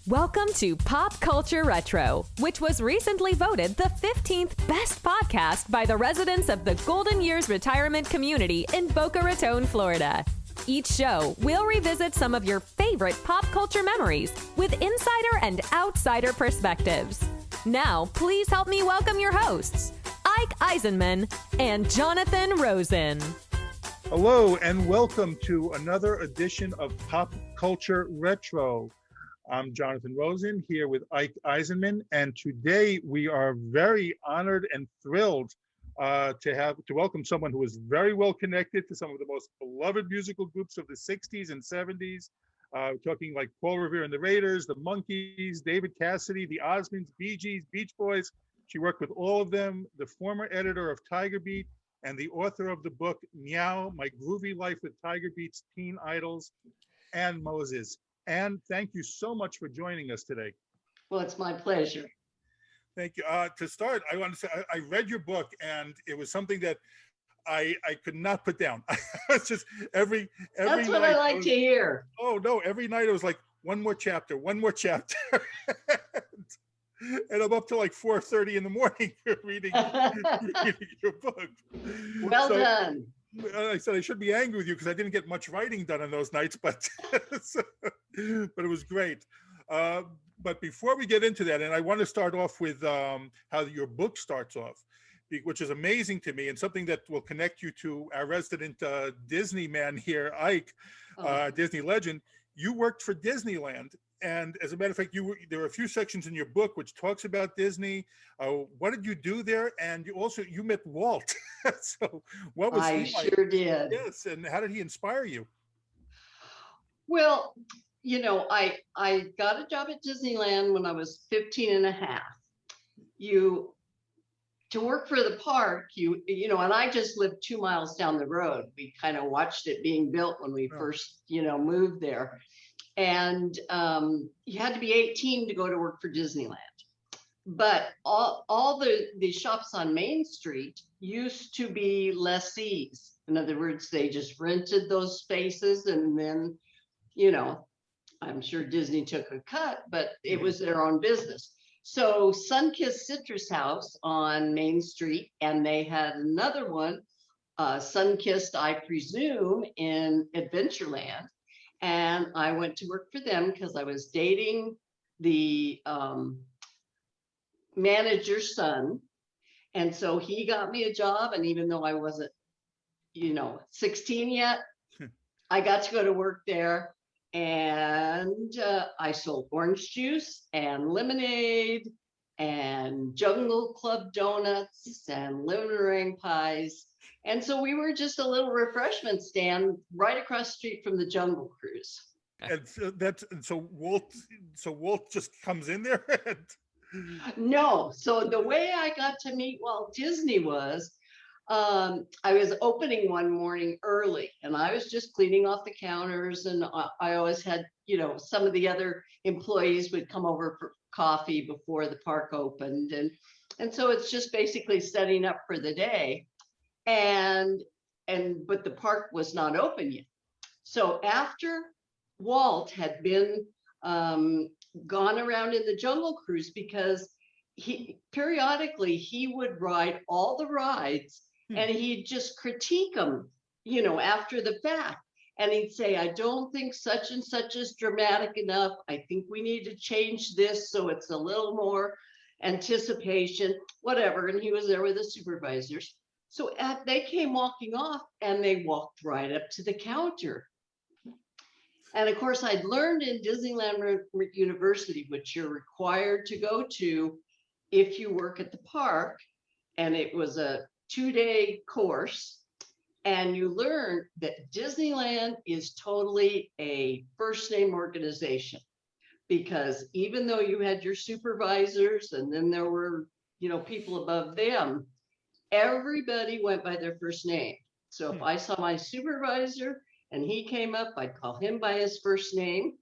Welcome to Pop Culture Retro, which was recently voted the 15th best podcast by the residents of the Golden Years Retirement Community in Boca Raton, Florida. Each show, we'll revisit some of your favorite pop culture memories with insider and outsider perspectives. Now, please help me welcome your hosts, Ike Eisenmann and Jonathan Rosen. Hello, and welcome to another edition of Pop Culture Retro. I'm Jonathan Rosen here with Ike Eisenmann, and today we are very honored and thrilled to welcome someone who is very well connected to some of the most beloved musical groups of the 60s and 70s. Talking like Paul Revere and the Raiders, the Monkees, David Cassidy, the Osmonds, Bee Gees, Beach Boys. She worked with all of them, the former editor of Tiger Beat and the author of the book Meow, My Groovy Life with Tiger Beat's Teen Idols, Ann Moses. Ann, thank you so much for joining us today. Well, it's my pleasure. Thank you. To start, I want to say I read your book, and it was something that I could not put down. It's just every That's what night I like to hear. Oh no, every night it was like one more chapter. And I'm up to like 4:30 in the morning reading your book. Well done. I said I should be angry with you because I didn't get much writing done on those nights, but it was great. But before we get into that, and I want to start off with how your book starts off, which is amazing to me and something that will connect you to our resident Disney man here, Ike, Disney legend. You worked for Disneyland. And as a matter of fact, there are a few sections in your book which talks about Disney. What did you do there? And you met Walt. So what was I he like? sure did. Yes, and how did he inspire you? Well, I got a job at Disneyland when I was 15 and a half. To work for the park, and I just lived 2 miles down the road. We kind of watched it being built when we first, moved there. And you had to be 18 to go to work for Disneyland. But all the shops on Main Street used to be lessees. In other words, they just rented those spaces, and then, I'm sure Disney took a cut, but it was their own business. So Sunkist Citrus House on Main Street, and they had another one, Sunkist, I presume, in Adventureland. And I went to work for them because I was dating the manager's son. And so he got me a job. And even though I wasn't, 16 yet, I got to go to work there. And I sold orange juice and lemonade and Jungle Club donuts and lemon meringue pies. And so we were just a little refreshment stand right across the street from the Jungle Cruise. And so Walt just comes in there. No, so the way I got to meet Walt Disney was, I was opening one morning early, and I was just cleaning off the counters, and I always had, some of the other employees would come over for coffee before the park opened, and so it's just basically setting up for the day. But the park was not open yet. So after Walt had been gone around in the Jungle Cruise, because periodically he would ride all the rides and he'd just critique them, after the fact. And he'd say, I don't think such and such is dramatic enough. I think we need to change this so it's a little more anticipation, whatever. And he was there with the supervisors. So they came walking off, and they walked right up to the counter. And of course, I'd learned in Disneyland University, which you're required to go to if you work at the park, and it was a 2-day course, and you learn that Disneyland is totally a first name organization, because even though you had your supervisors and then there were, people above them, everybody went by their first name. So if I saw my supervisor and he came up, I'd call him by his first name.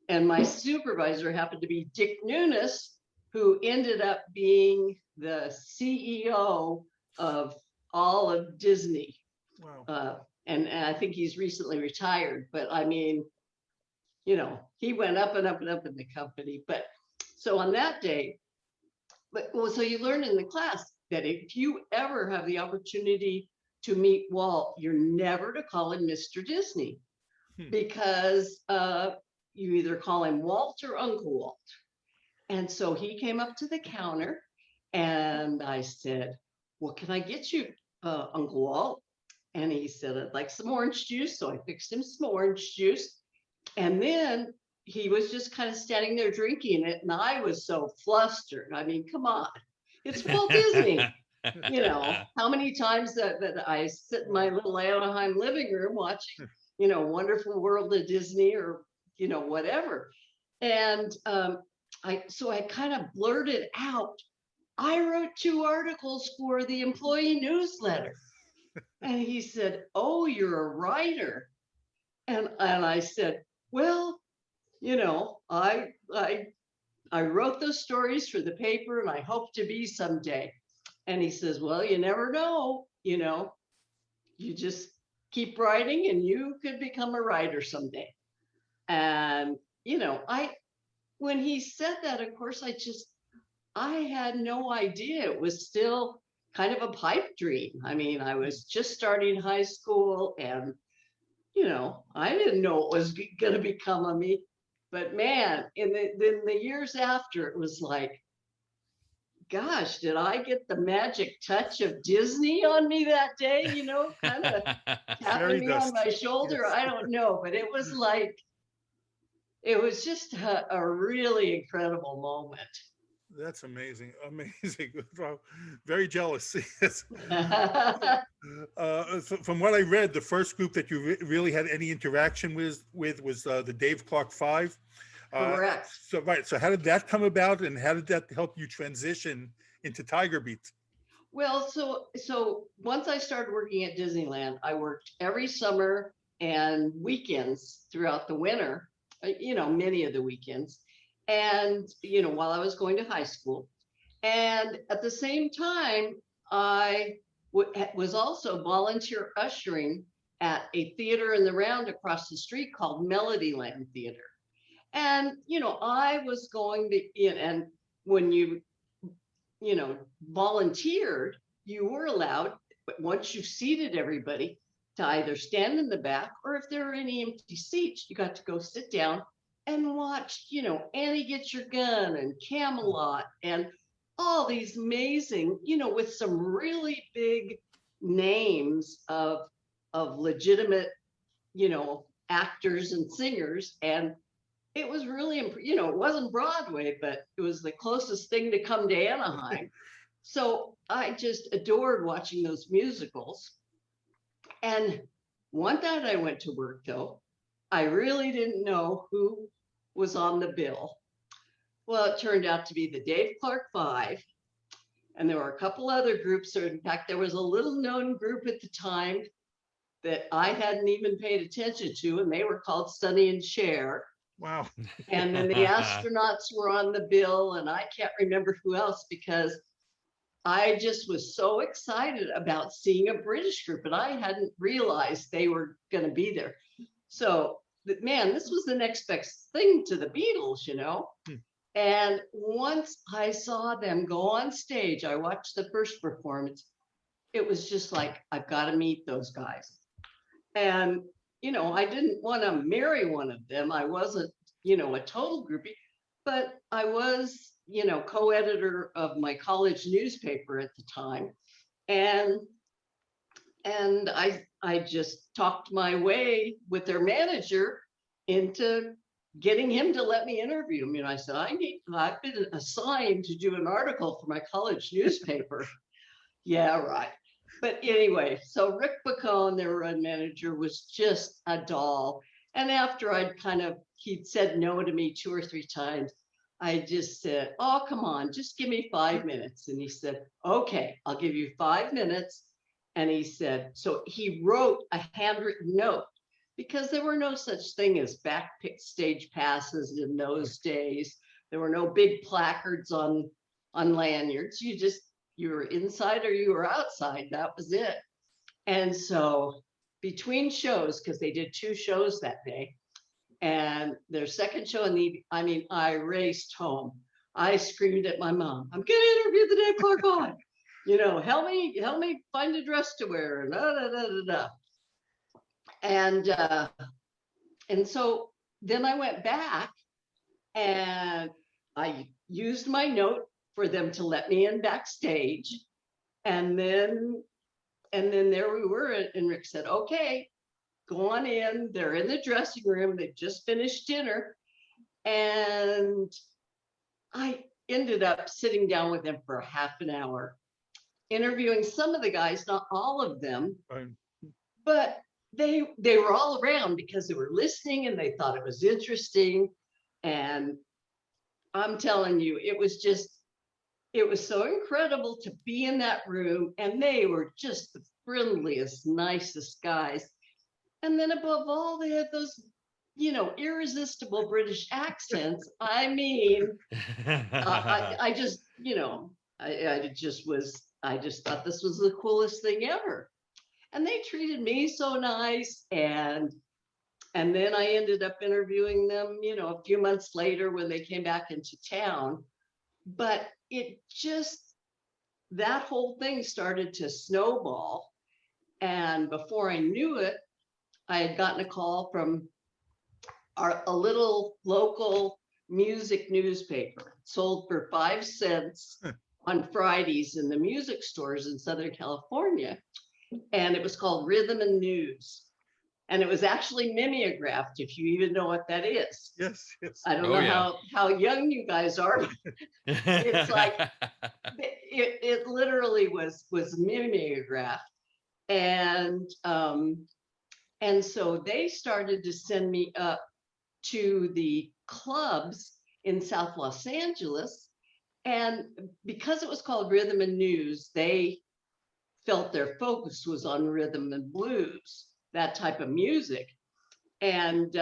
And my supervisor happened to be Dick Nunes, who ended up being the CEO of all of Disney. Wow. And I think he's recently retired. But I mean, he went up and up and up in the company. But so on that day, so you learn in the class that if you ever have the opportunity to meet Walt, you're never to call him Mr. Disney, because you either call him Walt or Uncle Walt. And so he came up to the counter and I said, "What can I get you, Uncle Walt?" And he said, "I'd like some orange juice." So I fixed him some orange juice. And then he was just kind of standing there drinking it. And I was so flustered. I mean, come on, it's Walt Disney. How many times that I sit in my little Anaheim living room watching, Wonderful World of Disney or, whatever. And I kind of blurted out, "I wrote 2 articles for the employee newsletter." And he said, "Oh, you're a writer." And I said, "Well, I wrote those stories for the paper and I hope to be someday." And he says, "Well, you never know, you just keep writing and you could become a writer someday." And, when he said that, of course, I had no idea. It was still kind of a pipe dream. I mean, I was just starting high school and, I didn't know what was going to become of me. But man, in the years after, it was like, gosh, did I get the magic touch of Disney on me that day? Kind of tapping me on my shoulder. Yes. I don't know, but it was like, it was just a really incredible moment. That's amazing. Amazing. Wow. Very jealous. From what I read, the first group that you really had any interaction with was the Dave Clark 5. Correct. So how did that come about, and how did that help you transition into Tiger Beat? Well, so once I started working at Disneyland, I worked every summer and weekends throughout the winter, many of the weekends. And, while I was going to high school. And at the same time, I was also volunteer ushering at a theater in the Round across the street called Melodyland Theater. And, I was going to, and when you volunteered, you were allowed, but once you seated everybody, to either stand in the back, or if there were any empty seats, you got to go sit down and watch, Annie Get Your Gun and Camelot and all these amazing, with some really big names of legitimate, actors and singers. And it was really, it wasn't Broadway, but it was the closest thing to come to Anaheim. So I just adored watching those musicals. And one night I went to work, though, I really didn't know who was on the bill. Well, it turned out to be the Dave Clark 5. And there were a couple other groups. In fact, there was a little known group at the time that I hadn't even paid attention to, and they were called Sonny and Cher. Wow. And then the Astronauts were on the bill, and I can't remember who else, because I just was so excited about seeing a British group, and I hadn't realized they were going to be there. So, man, this was the next best thing to the Beatles, And once I saw them go on stage, I watched the first performance. It was just like, I've got to meet those guys. And, I didn't want to marry one of them. I wasn't, a total groupie, but I was, co-editor of my college newspaper at the time. And I just talked my way with their manager into getting him to let me interview him. I said, I've been assigned to do an article for my college newspaper. Yeah, right. But anyway, so Rick Bacone, their run manager, was just a doll. And after he'd said no to me 2 or 3 times, I just said, "Oh, come on, just give me 5 minutes." And he said, "Okay, I'll give you 5 minutes. And he said, so he wrote a handwritten note, because there were no such thing as backstage passes in those days. There were no big placards on lanyards. You were inside or you were outside. That was it. And so between shows, because they did 2 shows that day, And their second show in the evening, I mean, I raced home. I screamed at my mom, I'm gonna interview the Dave Clark 5. You know, help me find a dress to wear. Da, da, da, da, da. And so then I went back and I used my note for them to let me in backstage. And then there we were, and Rick said, okay, go on in. They're in the dressing room. They just finished dinner. And I ended up sitting down with them for a half an hour, interviewing some of the guys, not all of them, but they were all around because they were listening and they thought it was interesting. And I'm telling you, it was so incredible to be in that room, and they were just the friendliest, nicest guys. And then above all, they had those, you know, irresistible British accents. I mean, I just, you know, I just thought this was the coolest thing ever. And they treated me so nice. And then I ended up interviewing them, you know, a few months later when they came back into town. But that whole thing started to snowball. And before I knew it, I had gotten a call from a little local music newspaper, sold for 5 cents on Fridays in the music stores in Southern California. And it was called Rhythm and News. And it was actually mimeographed, if you even know what that is. Yes. I don't know how young you guys are. It's like, it literally was mimeographed. And so they started to send me up to the clubs in South Los Angeles. And because it was called Rhythm and News, they felt their focus was on rhythm and blues, that type of music. And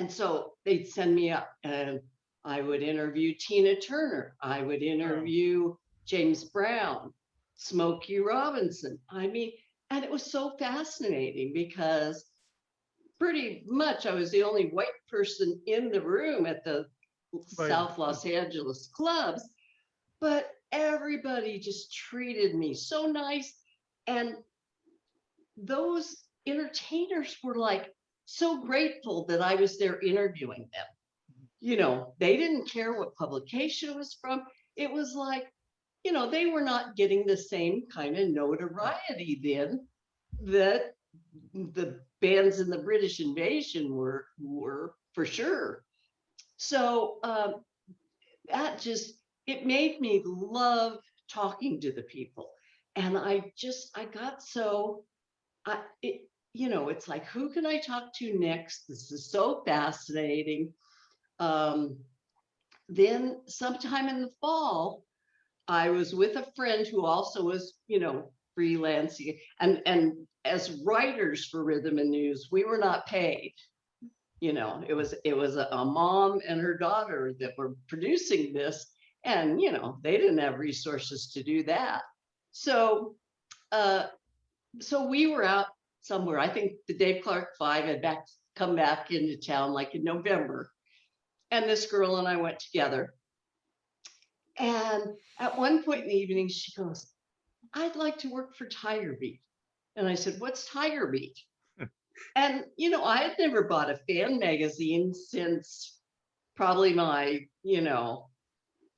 so they'd send me up, and I would interview Tina Turner. I would interview James Brown, Smokey Robinson. I mean, and it was so fascinating because pretty much I was the only white person in the room at the South Los Angeles clubs, but everybody just treated me so nice. And those entertainers were like so grateful that I was there interviewing them. You know, they didn't care what publication it was from. It was like, you know, they were not getting the same kind of notoriety then that the bands in the British invasion were for sure. So it made me love talking to the people. And you know, it's like, who can I talk to next? This is so fascinating. Then sometime in the fall, I was with a friend who also was, you know, freelancing. And as writers for Rhythm and News, we were not paid. You know, it was a mom and her daughter that were producing this. And, you know, they didn't have resources to do that. So we were out somewhere. I think the Dave Clark 5 had come back into town like in November. And this girl and I went together. And at one point in the evening, she goes, I'd like to work for Tiger Beat. And I said, what's Tiger Beat? And, you know, I had never bought a fan magazine since probably my, you know,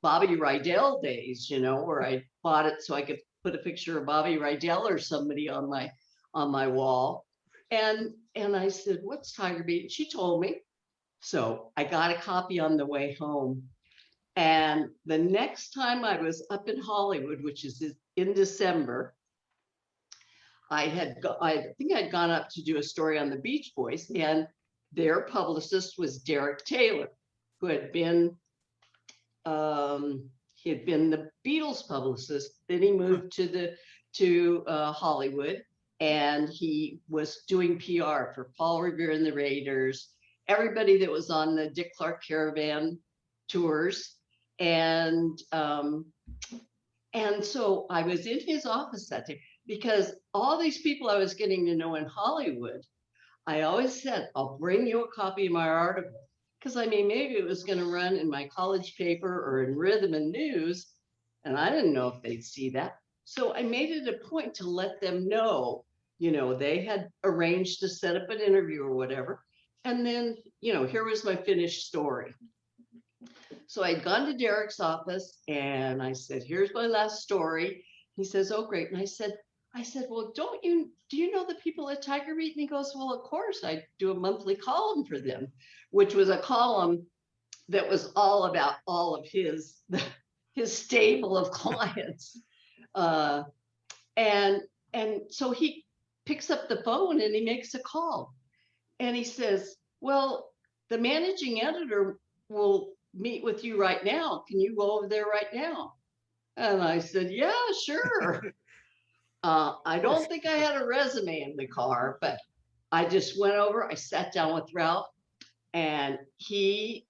Bobby Rydell days, you know, where I bought it so I could put a picture of Bobby Rydell or somebody on my wall. And I said, what's Tiger Beat? And she told me. So I got a copy on the way home. And the next time I was up in Hollywood, which is in December, I think I'd gone up to do a story on the Beach Boys, and their publicist was Derek Taylor, who had been the Beatles publicist. Then he moved to Hollywood, and he was doing PR for Paul Revere and the Raiders, everybody that was on the Dick Clark Caravan tours. And so I was in his office that day because all these people I was getting to know in Hollywood, I always said, I'll bring you a copy of my article. Because I mean, maybe it was going to run in my college paper or in Rhythm and News, and I didn't know if they'd see that. So I made it a point to let them know, they had arranged to set up an interview or whatever. And then, here was my finished story. So I'd gone to Derek's office and I said, here's my last story. He says, oh, great. And I said, well, do you know the people at Tiger Beat? And he goes, well, of course, I do a monthly column for them, which was a column that was all about all of his stable of clients. And so he picks up the phone and he makes a call and he says, well, the managing editor will meet with you right now. Can you go over there right now? And I said, yeah, sure. I don't think I had a resume in the car, but I just went over, I sat down with Ralph and he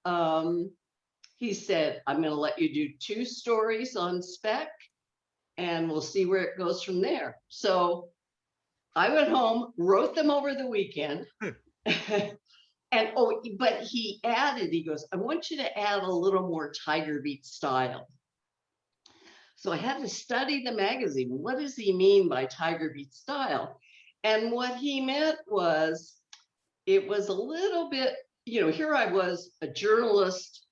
said, I'm going to let you do 2 stories on spec and we'll see where it goes from there. So I went home, wrote them over the weekend. But he added, he goes, I want you to add a little more Tiger Beat style. So I had to study the magazine. What does he mean by Tiger Beat style? And what he meant was, it was a little bit, here I was, a journalist,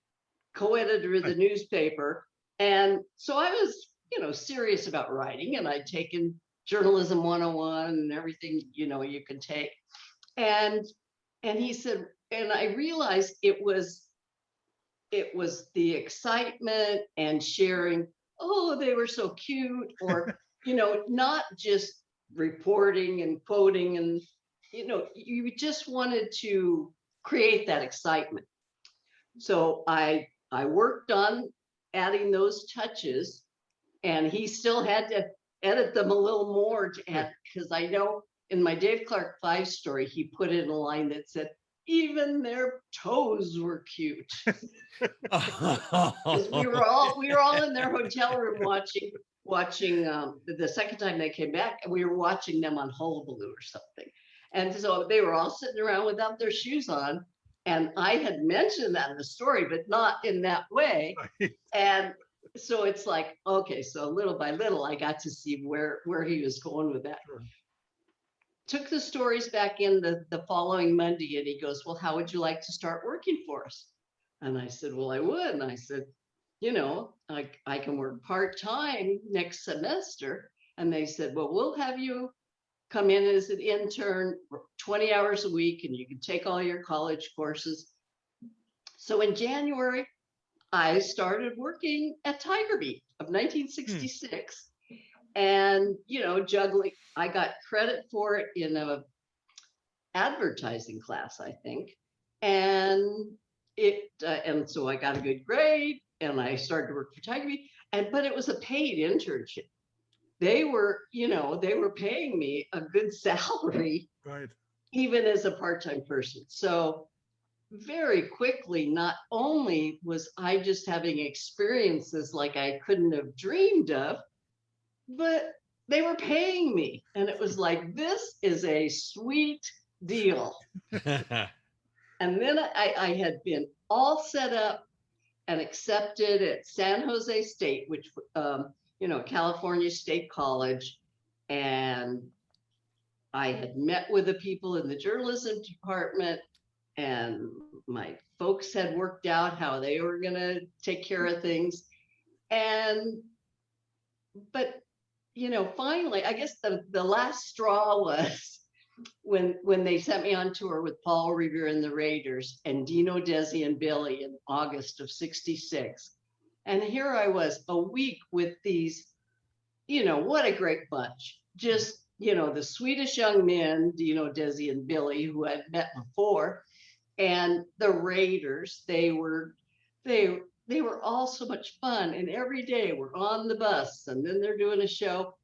co-editor of the newspaper. And so I was, serious about writing, and I'd taken journalism 101 and everything, you can take. And he said, and I realized it was the excitement and sharing, oh, they were so cute, or, not just reporting and quoting and, you just wanted to create that excitement. So I worked on adding those touches, and he still had to edit them a little more to add, because I know in my Dave Clark 5 story, he put in a line that said, even their toes were cute. Because we were all in their hotel room watching the second time they came back, and we were watching them on Hullabaloo or something. And so they were all sitting around without their shoes on. And I had mentioned that in the story, but not in that way. And so it's like, okay, so little by little, I got to see where he was going with that. Sure. Took the stories back in the following Monday, and he goes, well, how would you like to start working for us? And I said, well, I would. And I said, I can work part-time next semester. And they said, well, we'll have you come in as an intern 20 hours a week, and you can take all your college courses. So in January, I started working at Tiger Beat of 1966. And, juggling, I got credit for it in a advertising class, I think. And so I got a good grade, and I started to work for Tiger Beat, but it was a paid internship. They were paying me a good salary, right, even as a part-time person. So very quickly, not only was I just having experiences like I couldn't have dreamed of, but they were paying me. And it was like, this is a sweet deal. And then I had been all set up and accepted at San Jose State, which, California State College. And I had met with the people in the journalism department, and my folks had worked out how they were going to take care of things. But finally, I guess the last straw was when they sent me on tour with Paul Revere and the Raiders and Dino, Desi, and Billy in August of '66. And here I was a week with these, what a great bunch. Just, the Swedish young men, Dino, Desi, and Billy, who I'd met before, and the Raiders. They were all so much fun. And every day we're on the bus, and then they're doing a show.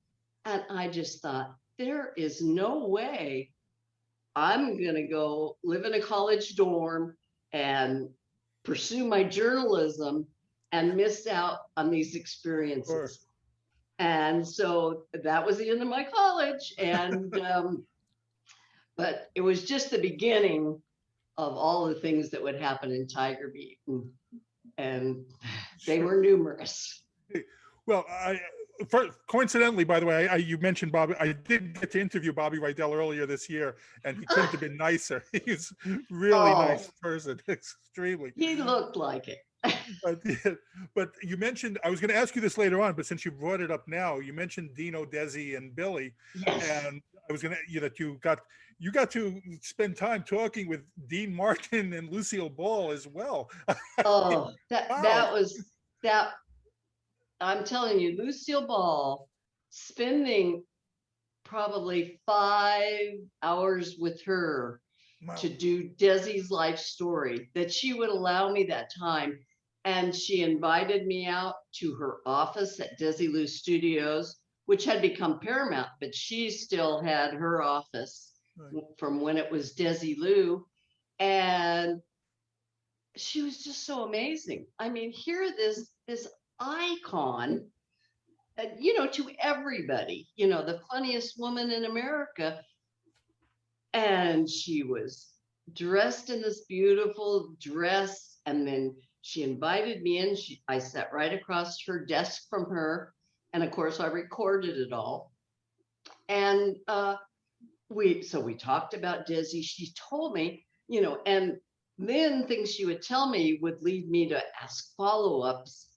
And I just thought, there is no way I'm going to go live in a college dorm and pursue my journalism and miss out on these experiences. And so that was the end of my college. And But it was just the beginning of all the things that would happen in Tiger Beat, and they were numerous. Well, coincidentally, by the way, you mentioned Bobby. I did get to interview Bobby Rydell earlier this year, and he couldn't have been nicer. He's really nice person, extremely. He looked like it. But you mentioned, I was going to ask you this later on, but since you brought it up now, you mentioned Dino, Desi, and Billy. Yes. And I was going to, that you got to spend time talking with Dean Martin and Lucille Ball as well. Oh, Wow. that was that. I'm telling you, Lucille Ball, spending probably 5 hours with her to do Desi's life story, that she would allow me that time. And she invited me out to her office at Desilu Studios, which had become Paramount, but she still had her office from when it was Desilu. And she was just so amazing. I mean, here this icon, to everybody, the funniest woman in America. And she was dressed in this beautiful dress, and then she invited me in. I sat right across her desk from her. And of course, I recorded it all. And we talked about Desi. She told me, and then things she would tell me would lead me to ask follow-ups.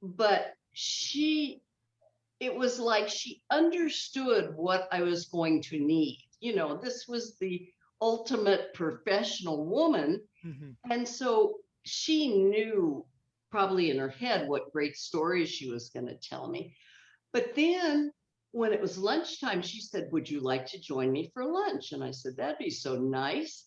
But it was like she understood what I was going to need. This was the ultimate professional woman. Mm-hmm. And so she knew probably in her head what great stories she was going to tell me. But then when it was lunchtime, she said, "Would you like to join me for lunch?" And I said, "That'd be so nice."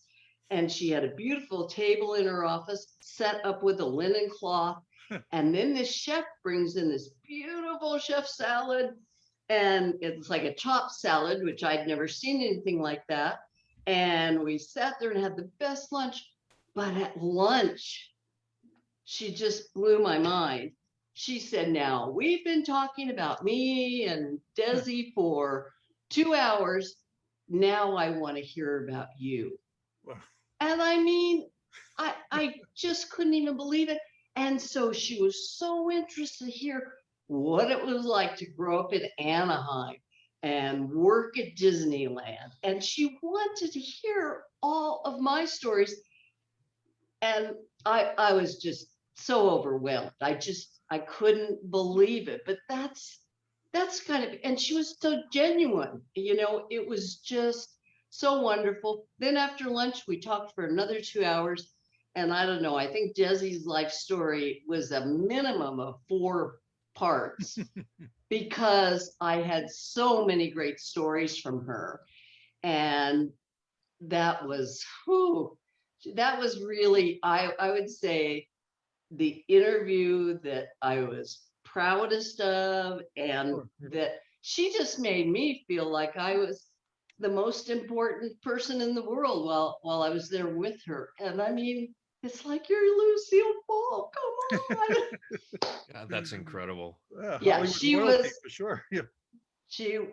And she had a beautiful table in her office set up with a linen cloth. And then this chef brings in this beautiful chef salad. And it's like a chopped salad, which I'd never seen anything like that. And we sat there and had the best lunch. But at lunch, she just blew my mind. She said, "Now, we've been talking about me and Desi for 2 hours. Now I want to hear about you." Wow. And I mean, I just couldn't even believe it. And so she was so interested to hear what it was like to grow up in Anaheim and work at Disneyland. And she wanted to hear all of my stories. And I was just so overwhelmed. I couldn't believe it. But that's kind of, and she was so genuine. It was just so wonderful. Then after lunch, we talked for another 2 hours. And I don't know, I think Desi's life story was a minimum of 4 parts because I had so many great stories from her. And that was really, I would say, the interview that I was proudest of, and that she just made me feel like I was the most important person in the world while I was there with her. And I mean, it's like, you're Lucille Ball, come on. God, that's incredible. Yeah, she was for sure. Yeah.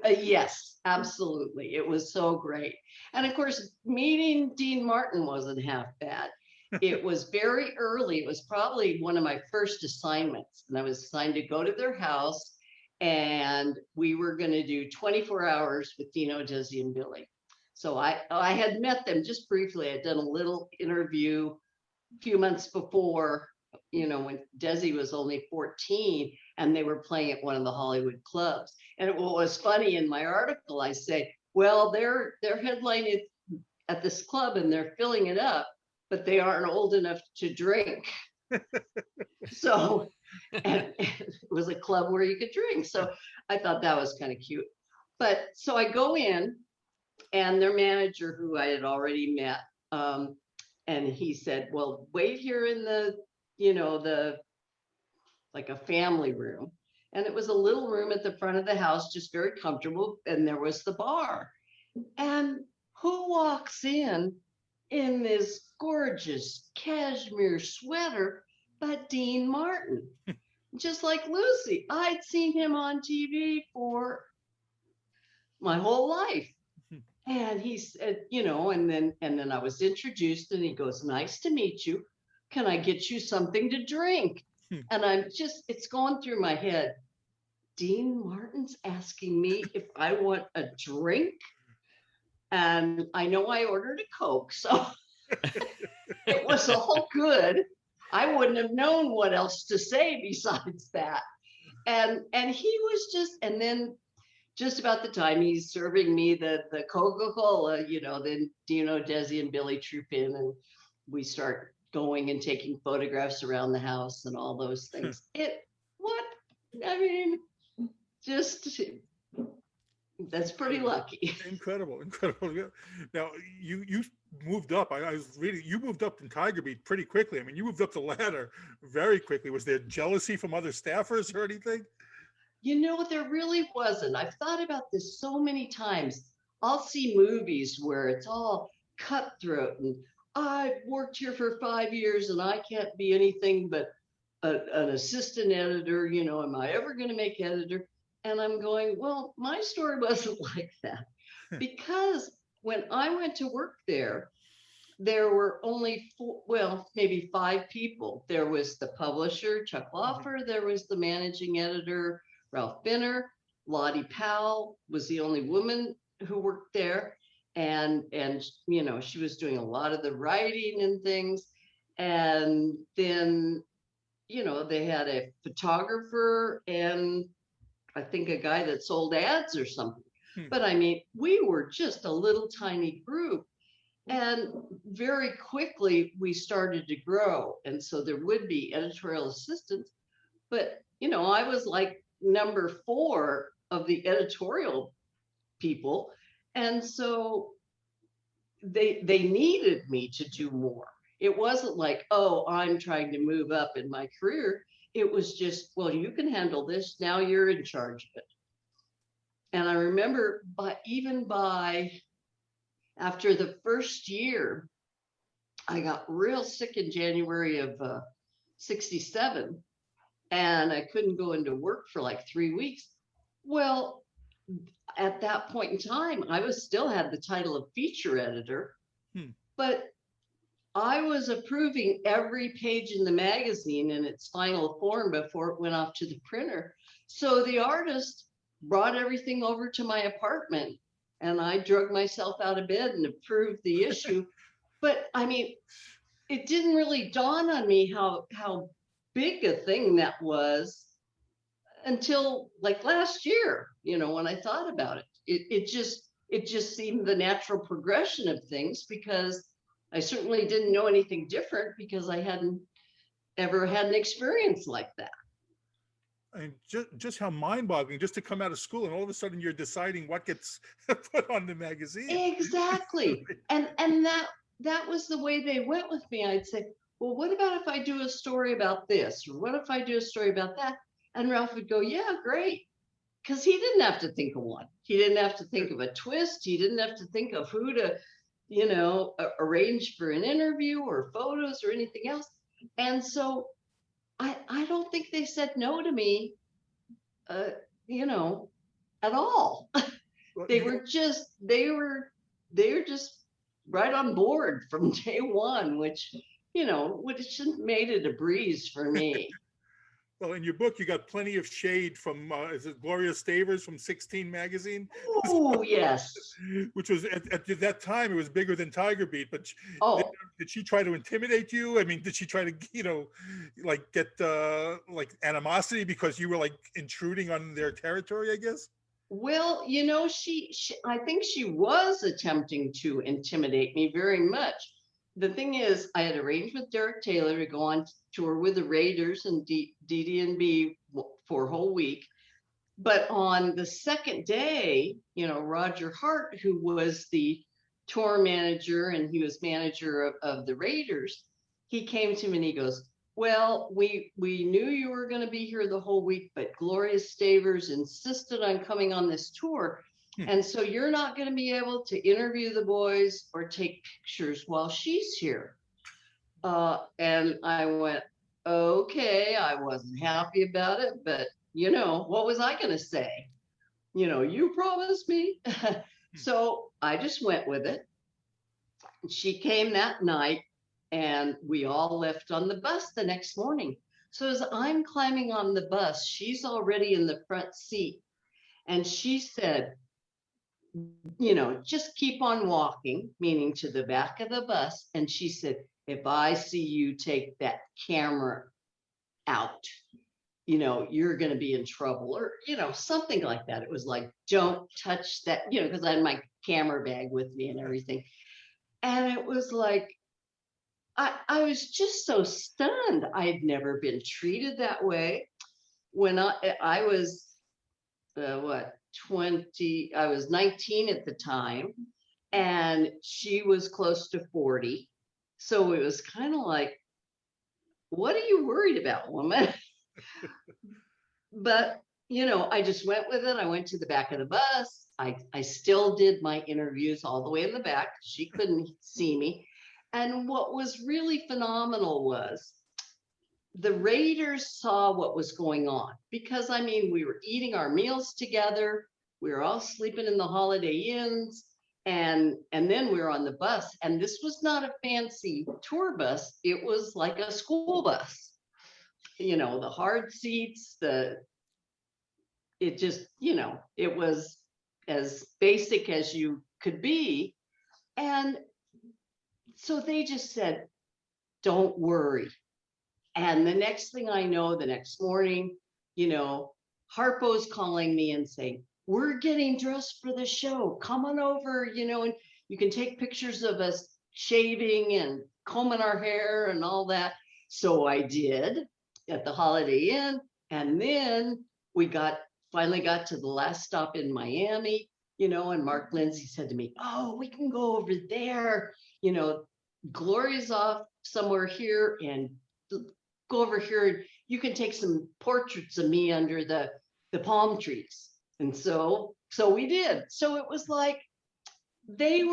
Yes, absolutely. It was so great. And of course, meeting Dean Martin wasn't half bad. It was very early. It was probably one of my first assignments. And I was assigned to go to their house, and we were going to do 24 hours with Dino, Desi, and Billy. So I had met them just briefly. I'd done a little interview a few months before, when Desi was only 14 and they were playing at one of the Hollywood clubs. And what was funny, in my article, I say, well, they're headlining at this club and they're filling it up, but they aren't old enough to drink. So, and it was a club where you could drink. So I thought that was kind of cute. But so I go in, and their manager, who I had already met, and he said, "Well, wait here in the like a family room." And it was a little room at the front of the house, just very comfortable. And there was the bar. And who walks in this gorgeous cashmere sweater but Dean Martin? Just like Lucy. I'd seen him on TV for my whole life. And he said, and then I was introduced and he goes, nice to meet you. Can I get you something to drink? Hmm. And it's going through my head. Dean Martin's asking me if I want a drink. And I know I ordered a Coke, so it was all good. I wouldn't have known what else to say besides that. And he was and then just about the time he's serving me the Coca-Cola, then Desi and Billy troop in and we start going and taking photographs around the house and all those things. That's pretty lucky. Incredible. Now you moved up. I was reading, you moved up in Tiger Beat pretty quickly. I mean, you moved up the ladder very quickly. Was there jealousy from other staffers or anything? There really wasn't. I've thought about this so many times. I'll see movies where it's all cutthroat and I've worked here for 5 years and I can't be anything but an assistant editor. Am I ever going to make editor? And I'm going, well, my story wasn't like that. Because when I went to work there were only maybe 5 people. There was the publisher, Chuck Loffer. There was the managing editor, Ralph Binner. Lottie Powell was the only woman who worked there. And she was doing a lot of the writing and things. And then, they had a photographer and I think a guy that sold ads or something. But I mean, we were just a little tiny group. And very quickly we started to grow. And so there would be editorial assistants. But, I was like number 4 of the editorial people. And so they needed me to do more. It wasn't like, oh, I'm trying to move up in my career. It was just, well, you can handle this. Now you're in charge of it. And I remember after the first year, I got real sick in January of 67 and I couldn't go into work for like 3 weeks. Well, at that point in time, I still had the title of feature editor, but I was approving every page in the magazine in its final form before it went off to the printer. So the artist brought everything over to my apartment and I drug myself out of bed and approved the issue. But I mean, it didn't really dawn on me how big a thing that was until like last year, when I thought about it. It just seemed the natural progression of things because I certainly didn't know anything different because I hadn't ever had an experience like that. And just how mind-boggling just to come out of school and all of a sudden you're deciding what gets put on the magazine. Exactly. And that was the way they went with me. I'd say, well, what about if I do a story about this? Or what if I do a story about that? And Ralph would go, yeah, great. Because he didn't have to think of one. He didn't have to think of a twist. He didn't have to think of who to arrange for an interview or photos or anything else. And so I don't think they said no to me, at all. They were just right on board from day one, which made it a breeze for me. Well, in your book, you got plenty of shade from, is it Gloria Stavers from 16 magazine? Oh, yes. Which was, at that time, it was bigger than Tiger Beat, but did she try to intimidate you? I mean, did she try to, get animosity because you were like intruding on their territory, I guess? Well, she I think she was attempting to intimidate me very much. The thing is, I had arranged with Derek Taylor to go on tour with the Raiders and DD&B for a whole week. But on the second day, Roger Hart, who was the tour manager and he was manager of the Raiders, he came to me and he goes, well, we knew you were going to be here the whole week, but Gloria Stavers insisted on coming on this tour. And so you're not going to be able to interview the boys or take pictures while she's here. And I went, okay, I wasn't happy about it, but what was I going to say? You promised me. So I just went with it. She came that night and we all left on the bus the next morning. So as I'm climbing on the bus, she's already in the front seat. And she said, just keep on walking, meaning to the back of the bus. And she said, if I see you take that camera out, you're going to be in trouble, or, something like that. It was like, don't touch that, because I had my camera bag with me and everything. And it was like, I was just so stunned. I'd never been treated that way. When I was, 20, I was 19 at the time, and she was close to 40. So it was kind of like, what are you worried about, woman? But, I just went with it. I went to the back of the bus. I still did my interviews all the way in the back. She couldn't see me. And what was really phenomenal was the Raiders saw what was going on, because we were eating our meals together. We were all sleeping in the Holiday Inns, and then we were on the bus. And this was not a fancy tour bus. It was like a school bus, the hard seats, it was as basic as you could be. And so they just said, don't worry. And the next thing I know, the next morning, Harpo's calling me and saying, we're getting dressed for the show. Come on over, and you can take pictures of us shaving and combing our hair and all that. So I did at the Holiday Inn. And then we finally got to the last stop in Miami, and Mark Lindsay said to me, oh, we can go over there. Gloria's off somewhere here, and go over here. You can take some portraits of me under the palm trees. And so we did. So it was like they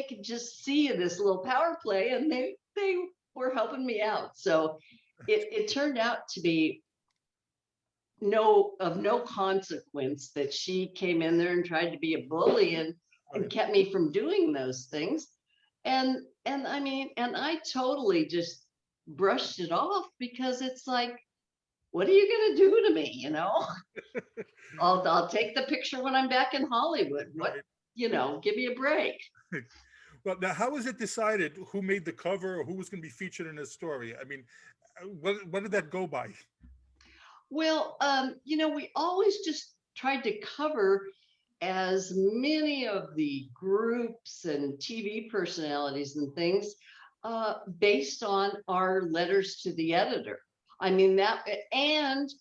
could just see this little power play, and they were helping me out. So it turned out to be of no consequence that she came in there and tried to be a bully and kept me from doing those things. And I totally just brushed it off, because it's like, what are you going to do to me? I'll take the picture when I'm back in Hollywood. What, give me a break. Well, now, how was it decided who made the cover or who was going to be featured in this story? What did that go by? Well, we always just tried to cover as many of the groups and TV personalities and things based on our letters to the editor. And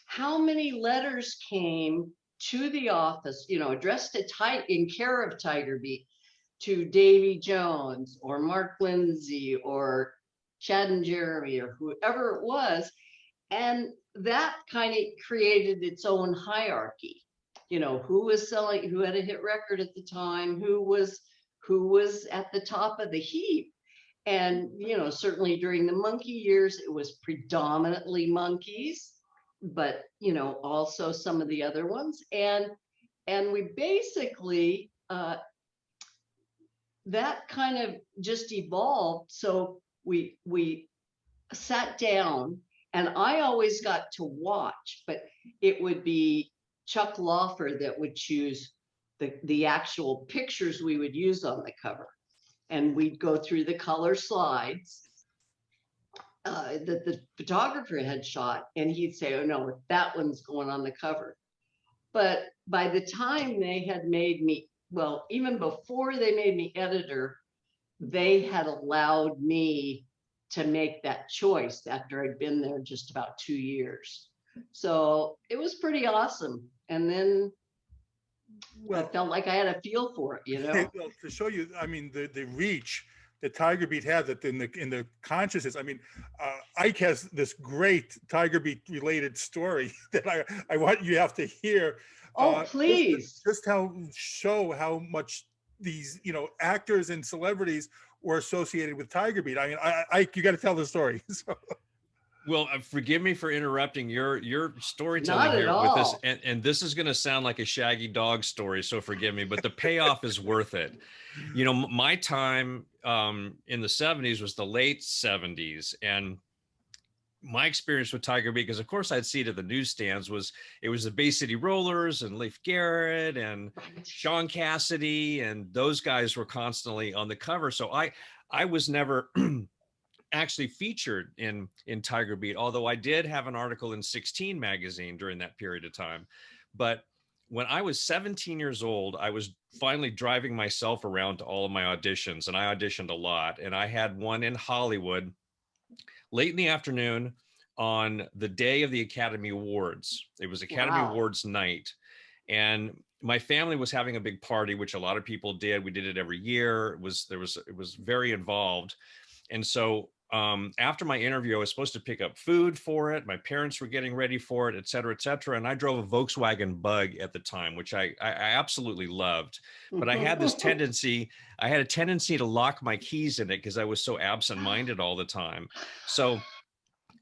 how many letters came to the office, addressed in care of Tiger Beat, to Davy Jones or Mark Lindsay or Chad and Jeremy or whoever it was. And that kind of created its own hierarchy. Who was selling, who had a hit record at the time, who was at the top of the heap. And, certainly during the Monkee years, it was predominantly Monkees, but, also some of the other ones. And we basically, that kind of just evolved. So we sat down, and I always got to watch, but it would be Chuck Lawfer that would choose the actual pictures we would use on the cover. And we'd go through the color slides that the photographer had shot, and he'd say, oh no, that one's going on the cover. But by the time they had made me, well, even before they made me editor, they had allowed me to make that choice after I'd been there just about 2 years. So it was pretty awesome. And then I felt like I had a feel for it, Well, to show you, the reach that Tiger Beat had, that in the consciousness. Ike has this great Tiger Beat related story that I want you have to hear. Oh, please! Just how much these actors and celebrities were associated with Tiger Beat. Ike, you got to tell the story. So. Well, forgive me for interrupting your storytelling Not at here with this, all. and this is going to sound like a Shaggy Dog story, so forgive me, but the payoff is worth it. You know, my time in the 70s was the late 70s, and my experience with Tiger Beat, because of course I'd see it at the newsstands, was it was the Bay City Rollers and Leif Garrett and Right. Sean Cassidy, and those guys were constantly on the cover. So I was never actually featured in Tiger Beat, although I did have an article in 16 magazine during that period of time. But when I was 17 years old, I was finally driving myself around to all of my auditions, and I auditioned a lot. And I had one in Hollywood late in the afternoon on the day of the Academy Awards. It was Academy Wow. Awards night. And my family was having a big party, which a lot of people did. We did it every year. It was very involved. And so after my interview, I was supposed to pick up food for it. My parents were getting ready for it, et cetera, et cetera. And I drove a Volkswagen Bug at the time, which I absolutely loved. But I had this tendency, I had a tendency to lock my keys in it because I was so absent-minded all the time. So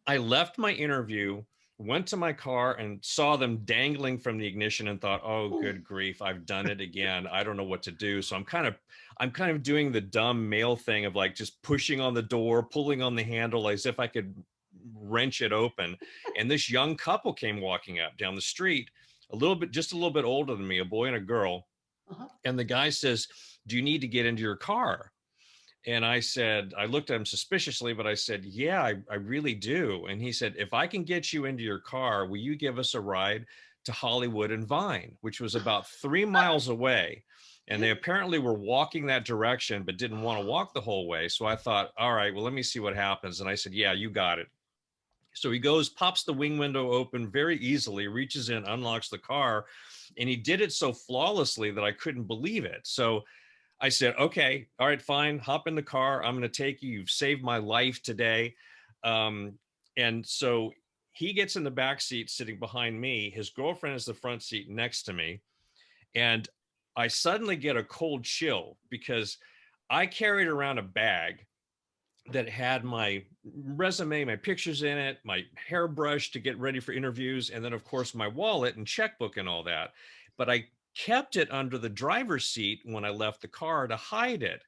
I left my interview, went to my car and saw them dangling from the ignition and thought, oh, good grief, I've done it again. I don't know what to do. So I'm kind of doing the dumb male thing of like just pushing on the door, pulling on the handle as if I could wrench it open. And this young couple came walking up down the street, just a little bit older than me, a boy and a girl. Uh-huh. And the guy says, do you need to get into your car? And I said, I looked at him suspiciously, but I said, yeah, I really do. And he said, if I can get you into your car, will you give us a ride to Hollywood and Vine, which was about 3 miles away? And they apparently were walking that direction, but didn't want to walk the whole way. So I thought, all right, well, let me see what happens. And I said, yeah, you got it. So he goes, pops the wing window open very easily, reaches in, unlocks the car. And he did it so flawlessly that I couldn't believe it. So I said, okay, all right, fine. Hop in the car. I'm going to take you. You've saved my life today. And so he gets in the back seat sitting behind me. His girlfriend is the front seat next to me. And I suddenly get a cold chill because I carried around a bag that had my resume, my pictures in it, my hairbrush to get ready for interviews, and then, of course, my wallet and checkbook and all that. But I kept it under the driver's seat when I left the car to hide it.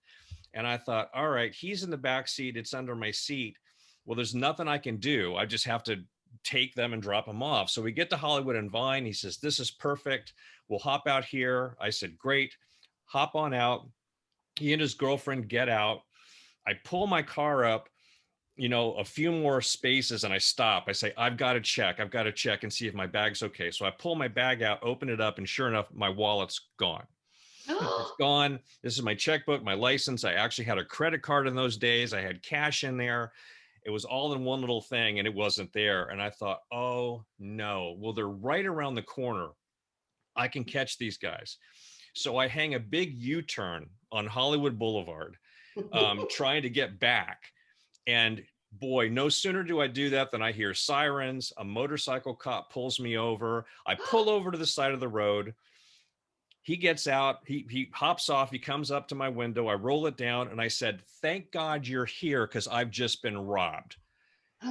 And I thought, all right, he's in the back seat. It's under my seat. Well, there's nothing I can do. I just have to take them and drop them off. So we get to Hollywood and Vine. He says, this is perfect. We'll hop out here. I said, great. Hop on out. He and his girlfriend get out. I pull my car up, a few more spaces, and I stop. I say, I've got to check and see if my bag's okay. So I pull my bag out, open it up, and sure enough, my wallet's gone. It's gone. This is my checkbook, my license. I actually had a credit card in those days. I had cash in there. It was all in one little thing, and it wasn't there. And I thought, oh no, well, they're right around the corner. I can catch these guys. So I hang a big U-turn on Hollywood Boulevard, trying to get back. And boy, no sooner do I do that than I hear sirens. A motorcycle cop pulls me over. I pull over to the side of the road. He gets out, he hops off, he comes up to my window. I roll it down and I said, thank God you're here because I've just been robbed.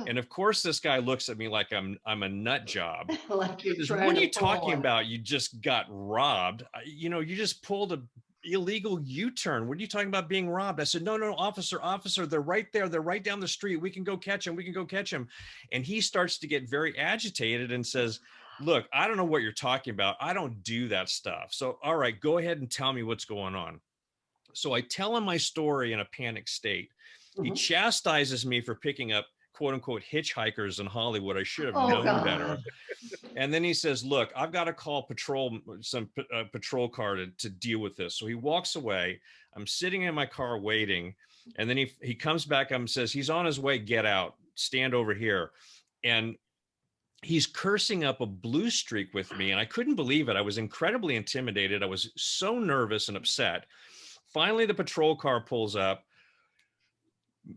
And of course, this guy looks at me like I'm a nut job. Like you're Says, trying what are to you talking pull one. about? You just got robbed. You just pulled a illegal U-turn. What are you talking about being robbed? I said, no, officer, they're right there. They're right down the street. We can go catch him. And he starts to get very agitated and says, look, I don't know what you're talking about. I don't do that stuff. So, all right, go ahead and tell me what's going on. So I tell him my story in a panicked state. He chastises me for picking up quote unquote hitchhikers in Hollywood. I should have known better. And then he says, look, I've got to call some patrol car to deal with this. So he walks away. I'm sitting in my car waiting. And then he comes back and says, he's on his way. Get out, stand over here. And he's cursing up a blue streak with me. And I couldn't believe it. I was incredibly intimidated. I was so nervous and upset. Finally, the patrol car pulls up.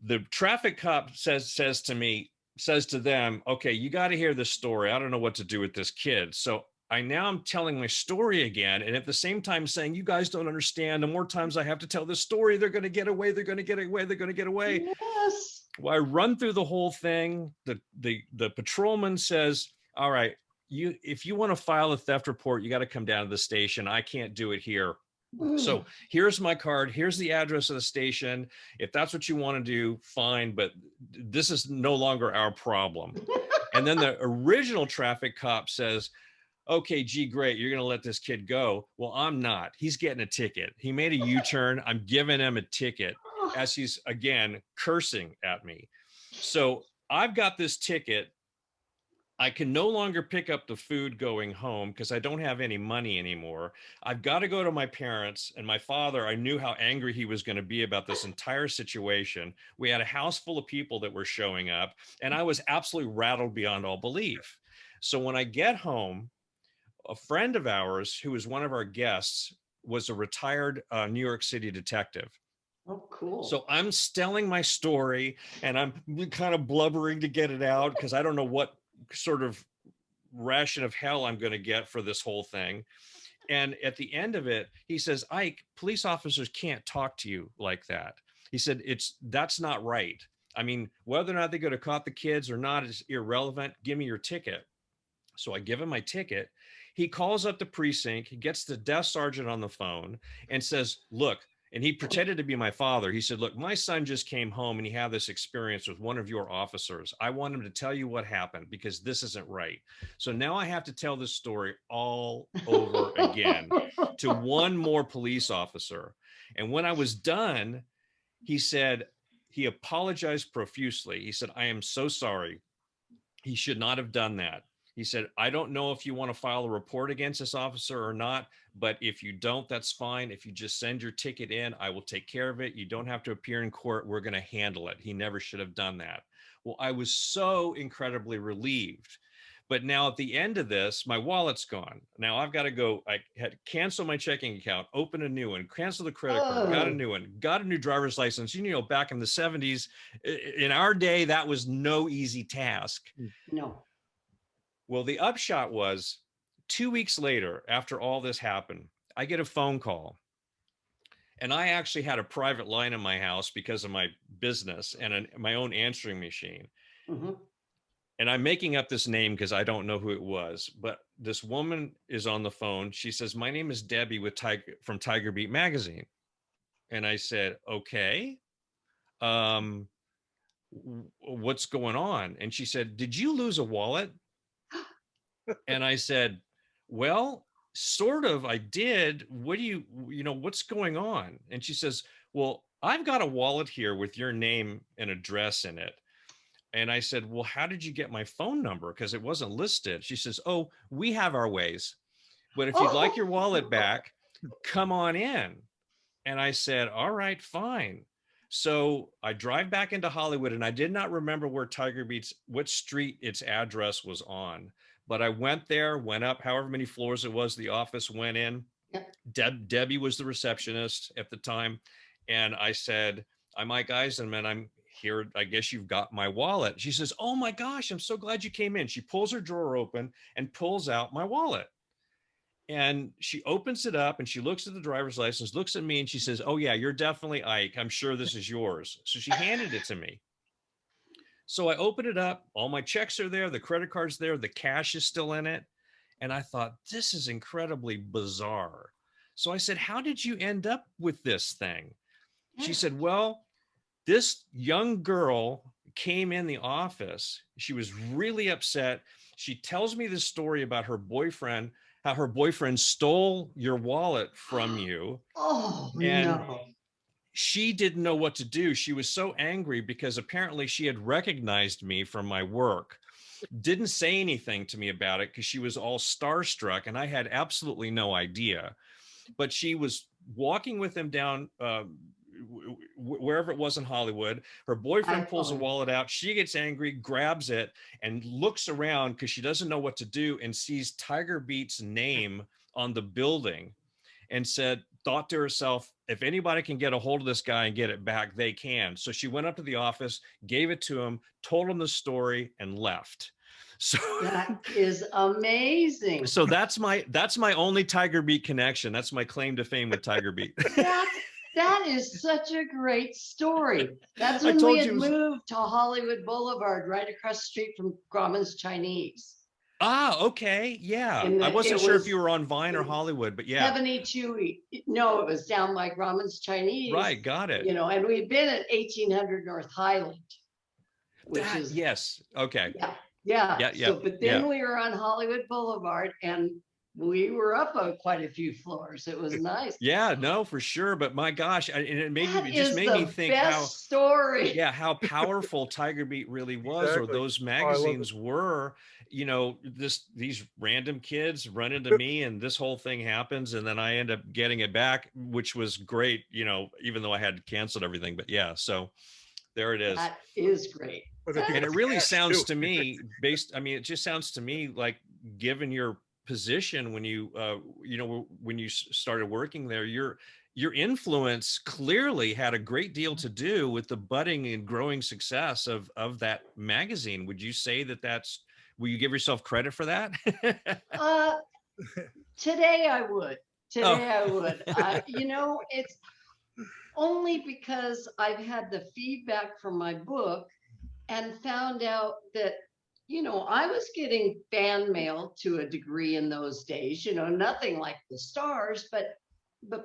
The traffic cop says to them, okay, you got to hear this story. I don't know what to do with this kid. So I'm telling my story again. And at the same time saying, you guys don't understand. The more times I have to tell this story, they're going to get away. Yes. Well, I run through the whole thing. The patrolman says, all right, if you want to file a theft report, you got to come down to the station. I can't do it here. So here's my card. Here's the address of the station. If that's what you want to do, fine. But this is no longer our problem. And then the original traffic cop says, okay, gee, great. You're going to let this kid go. Well, I'm not. He's getting a ticket. He made a U-turn. I'm giving him a ticket as he's, again, cursing at me. So I've got this ticket. I can no longer pick up the food going home because I don't have any money anymore. I've got to go to my parents, and my father, I knew how angry he was going to be about this entire situation. We had a house full of people that were showing up, and I was absolutely rattled beyond all belief. So when I get home, a friend of ours who was one of our guests was a retired New York City detective. Oh, cool. So I'm telling my story, and I'm kind of blubbering to get it out because I don't know what sort of ration of hell I'm going to get for this whole thing. And at the end of it, he says, Ike, police officers can't talk to you like that. He said, that's not right. I mean, whether or not they go to caught the kids or not is irrelevant. Give me your ticket. So I give him my ticket. He calls up the precinct. He gets the desk sergeant on the phone and says, look, and he pretended to be my father. He said, look, my son just came home and he had this experience with one of your officers. I want him to tell you what happened because this isn't right. So now I have to tell this story all over again to one more police officer. And when I was done, he said, he apologized profusely. He said, I am so sorry. He should not have done that. He said, I don't know if you want to file a report against this officer or not, but if you don't, that's fine. If you just send your ticket in, I will take care of it. You don't have to appear in court. We're going to handle it. He never should have done that. Well, I was so incredibly relieved. But now at the end of this, my wallet's gone. Now I've got to go. I had to cancel my checking account, open a new one, cancel the credit card, got a new one, got a new driver's license. You know, back in the 70s, in our day, that was no easy task. No. Well, the upshot was 2 weeks later, after all this happened, I get a phone call. And I actually had a private line in my house because of my business and my own answering machine. Mm-hmm. And I'm making up this name because I don't know who it was. But this woman is on the phone. She says, my name is Debbie from Tiger Beat Magazine. And I said, okay. What's going on? And she said, did you lose a wallet? And I said, well, sort of, I did. What do what's going on? And she says, well, I've got a wallet here with your name and address in it. And I said, well, how did you get my phone number? Because it wasn't listed. She says, oh, we have our ways. But if you'd like your wallet back, come on in. And I said, all right, fine. So I drive back into Hollywood, and I did not remember where Tiger Beats, what street its address was on. But I went there, went up however many floors it was, the office, went in. Yep. Debbie was the receptionist at the time. And I said, I'm Ike Eisenmann. I'm here. I guess you've got my wallet. She says, oh my gosh, I'm so glad you came in. She pulls her drawer open and pulls out my wallet. And she opens it up and she looks at the driver's license, looks at me, and she says, oh yeah, you're definitely Ike. I'm sure this is yours. So she handed it to me. So I open it up, all my checks are there, the credit card's there, the cash is still in it. And I thought, this is incredibly bizarre. So I said, how did you end up with this thing? She said, well, this young girl came in the office. She was really upset. She tells me this story about her boyfriend, how her boyfriend stole your wallet from you. Oh, and no. She didn't know what to do. She was so angry because apparently she had recognized me from my work, didn't say anything to me about it because she was all starstruck and I had absolutely no idea. But she was walking with him down wherever it was in Hollywood. Her boyfriend pulls a wallet out. She gets angry, grabs it, and looks around because she doesn't know what to do and sees Tiger Beat's name on the building and thought to herself, if anybody can get a hold of this guy and get it back, they can. So she went up to the office, gave it to him, told him the story, and left. So that is amazing. So that's my only Tiger Beat connection. That's my claim to fame with Tiger Beat. That is such a great story. That's I when we told had you it was- moved to Hollywood Boulevard, right across the street from Grauman's Chinese. Ah, okay. Yeah. And I wasn't it sure if was you were on Vine or Hollywood, but yeah. 72. No, it was down by Grauman's Chinese. Right. Got it. And we'd been at 1800 North Highland, which is yes. Okay. yeah. Yeah. Yeah. So, but then we were on Hollywood Boulevard, and we were up on quite a few floors. It was nice. Yeah, no, for sure. But my gosh, and it just is made the me think best story. how powerful Tiger Beat really was, or Exactly. those Oh, magazines were. These random kids run into me, and this whole thing happens, and then I end up getting it back, which was great. Even though I had canceled everything, but yeah, so there it is. That is great. And it really sounds to me it just sounds to me like, given your position when you when you started working there, your influence clearly had a great deal to do with the budding and growing success of that magazine. Would you say will you give yourself credit for that? Today I would. I would. Oh. It's only because I've had the feedback from my book and found out that I was getting fan mail to a degree in those days, nothing like the stars, but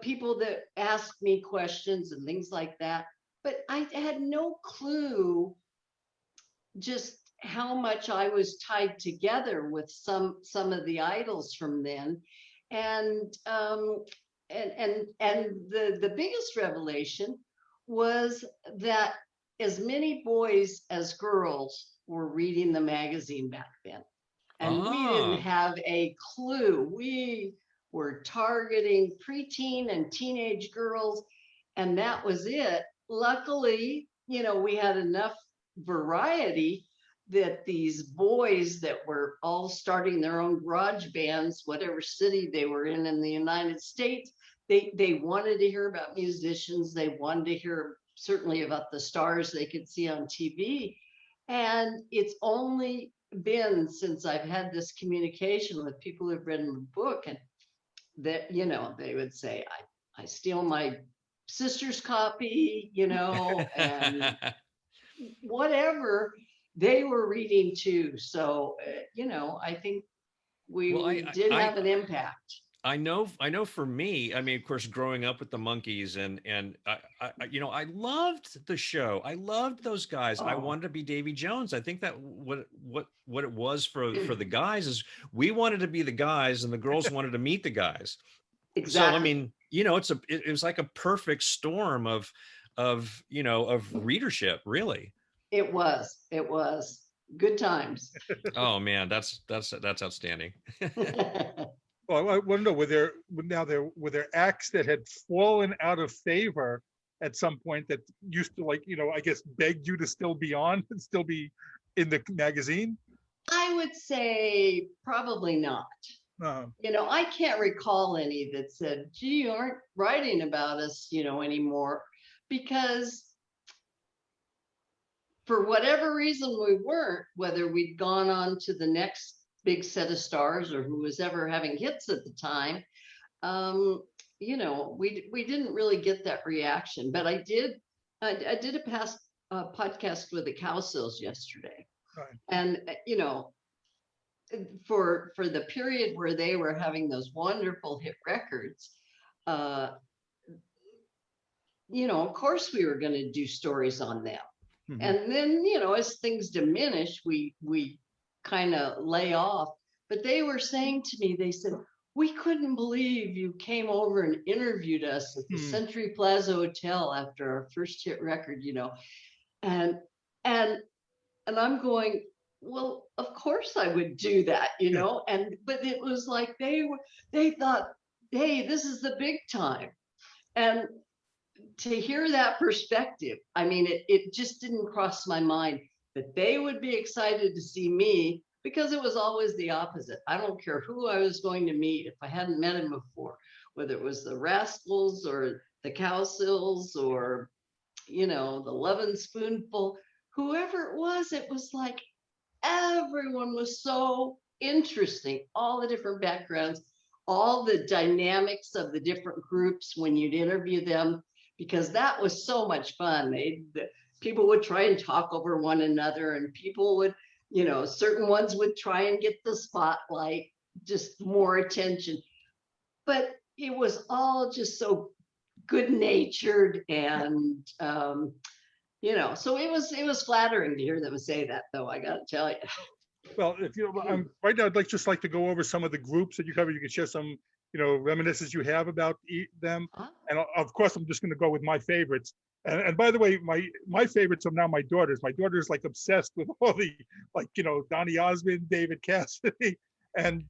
people that asked me questions and things like that. But I had no clue just how much I was tied together with some of the idols from then. And the biggest revelation was that as many boys as girls were reading the magazine back then. And we didn't have a clue. We were targeting preteen and teenage girls, and that was it. Luckily, we had enough variety that these boys that were all starting their own garage bands, whatever city they were in the United States, they wanted to hear about musicians. They wanted to hear certainly about the stars they could see on TV. And it's only been since I've had this communication with people who've read the book, and that, they would say, I steal my sister's copy, and whatever they were reading too. So, I think we did have an impact. I know for me, I mean, of course, growing up with the Monkees and I loved the show. I loved those guys. I wanted to be Davy Jones. I think that what it was for the guys is we wanted to be the guys and the girls wanted to meet the guys. Exactly. So, I mean, it was like a perfect storm of readership, really. It was good times. Oh man, that's outstanding. Well, I want to know, were there acts that had fallen out of favor at some point that used to, I guess, begged you to still be on and still be in the magazine? I would say probably not. I can't recall any that said, gee, you aren't writing about us, anymore, because for whatever reason we weren't, whether we'd gone on to the next big set of stars or who was ever having hits at the time, we didn't really get that reaction. But I did a past podcast with the Cowsills yesterday, right. And for the period where they were having those wonderful hit records, of course we were going to do stories on them. Mm-hmm. And then as things diminish, we kind of lay off. But they were saying to me, they said, we couldn't believe you came over and interviewed us at the Century Plaza Hotel after our first hit record, and I'm going, well, of course I would do that, but it was like they thought, hey, this is the big time. And to hear that perspective, I mean, it just didn't cross my mind that they would be excited to see me, because it was always the opposite. I don't care who I was going to meet if I hadn't met him before, whether it was the Rascals or the Cowsills or, the Lovin' Spoonful, whoever it was like everyone was so interesting, all the different backgrounds, all the dynamics of the different groups when you'd interview them. because that was so much fun. People would try and talk over one another, and people would, certain ones would try and get the spotlight, just more attention. But it was all just so good natured, and so it was flattering to hear them say that, though, I gotta tell you. Well, if I'm right now, I'd like to go over some of the groups that you covered. You can share some, reminiscences you have about them. And of course, I'm just going to go with my favorites. And by the way, my favorites are now my daughters. My daughter's like obsessed with all the, Donny Osmond, David Cassidy, and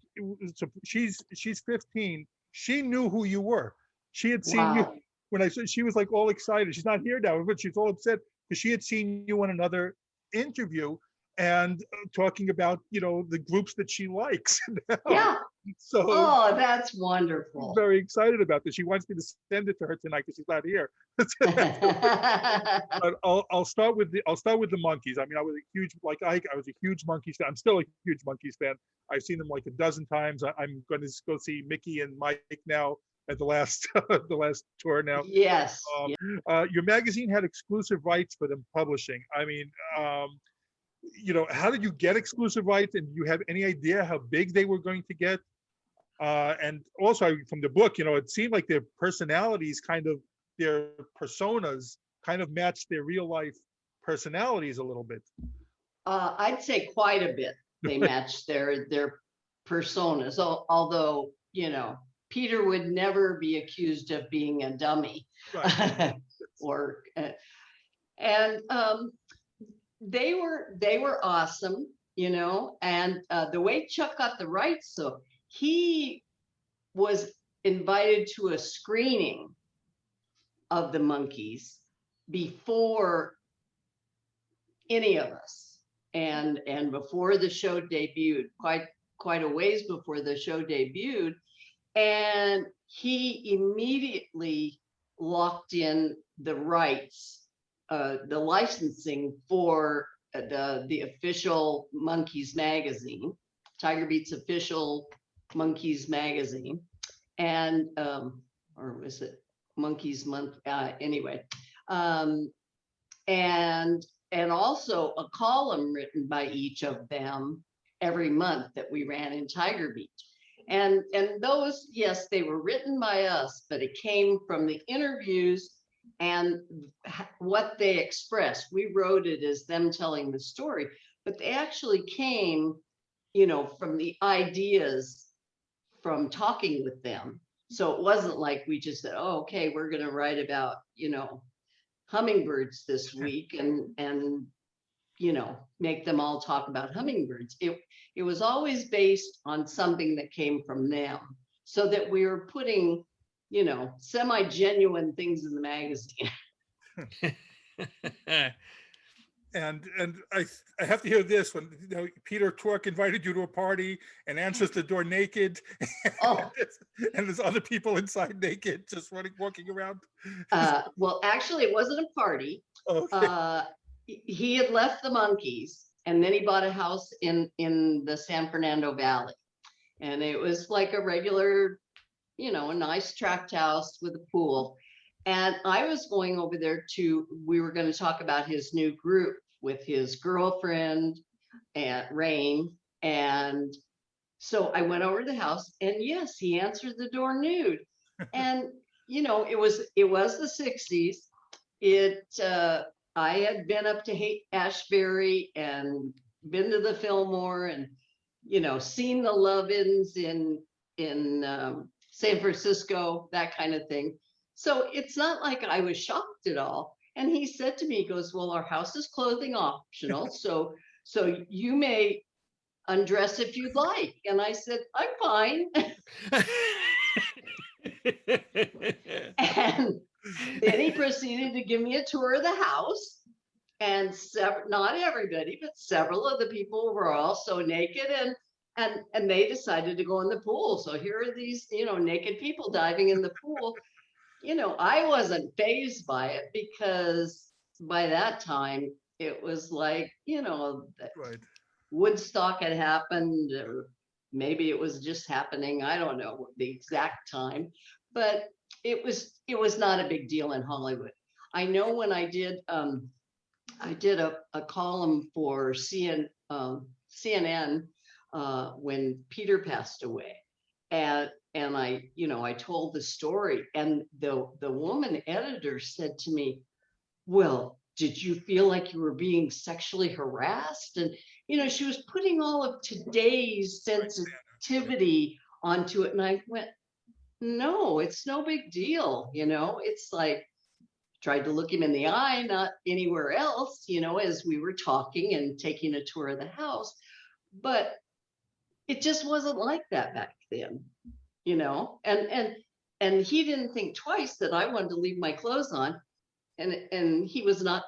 so she's 15. She knew who you were. She had seen you when I said, she was like all excited. She's not here now, but she's all upset because she had seen you in another interview and talking about, the groups that she likes. Yeah. So, oh, that's wonderful. Very excited about this. She wants me to send it to her tonight because she's not here. But I'll start with the Monkees. I mean, I was a huge, like Ike, I was a huge Monkees fan. I'm still a huge Monkees fan. I've seen them like a dozen times. I'm going to go see Mickey and Mike now at the last tour now. Yes. Your magazine had exclusive rights for them publishing. I mean, how did you get exclusive rights, and do you have any idea how big they were going to get? And also from the book, it seemed like their personalities, their personas kind of matched their real life personalities a little bit. I'd say quite a bit. They matched their personas. Although, Peter would never be accused of being a dummy. Right. They were awesome, and the way Chuck got the rights, so he was invited to a screening of the Monkees before any of us, and before the show debuted, quite a ways before the show debuted, and he immediately locked in the rights, the licensing for the official Monkees magazine, Tiger Beat's official Monkees magazine, and or was it Monkees Month? Anyway, and also a column written by each of them every month that we ran in Tiger Beat. And those, yes, they were written by us, but it came from the interviews and what they expressed. We wrote it as them telling the story, but they actually came, from the ideas from talking with them. So it wasn't like we just said, oh, okay, we're going to write about, hummingbirds this week and make them all talk about hummingbirds. It was always based on something that came from them, so that we were putting, semi-genuine things in the magazine. And I have to hear this when Peter Tork invited you to a party and answers the door naked, and there's other people inside naked, just walking around. Well, actually, it wasn't a party. Okay. He had left the Monkees, and then he bought a house in the San Fernando Valley, and it was like a regular, a nice tract house with a pool. And I was going over there we were going to talk about his new group with his girlfriend and Rain. And so I went over to the house, and yes, he answered the door nude. And, it was the 60s. I had been up to Haight-Ashbury and been to the Fillmore and, seen the Love-Ins in San Francisco, that kind of thing. So it's not like I was shocked at all. And he said to me, he goes, well, our house is clothing optional. So you may undress if you'd like. And I said, I'm fine. And then he proceeded to give me a tour of the house. And not everybody, but several of the people were also naked, and they decided to go in the pool. So here are these, naked people diving in the pool. I wasn't fazed by it, because by that time it was like, right. Woodstock had happened, or maybe it was just happening. I don't know the exact time, but it was not a big deal in Hollywood. I know when I did a column for CNN when Peter passed away, and I told the story, and the woman editor said to me, "Well, did you feel like you were being sexually harassed?" And she was putting all of today's sensitivity onto it, and I went, "No, it's no big deal. It's like." Tried to look him in the eye, not anywhere else, as we were talking and taking a tour of the house. But it just wasn't like that back then, and he didn't think twice that I wanted to leave my clothes on. And he was not,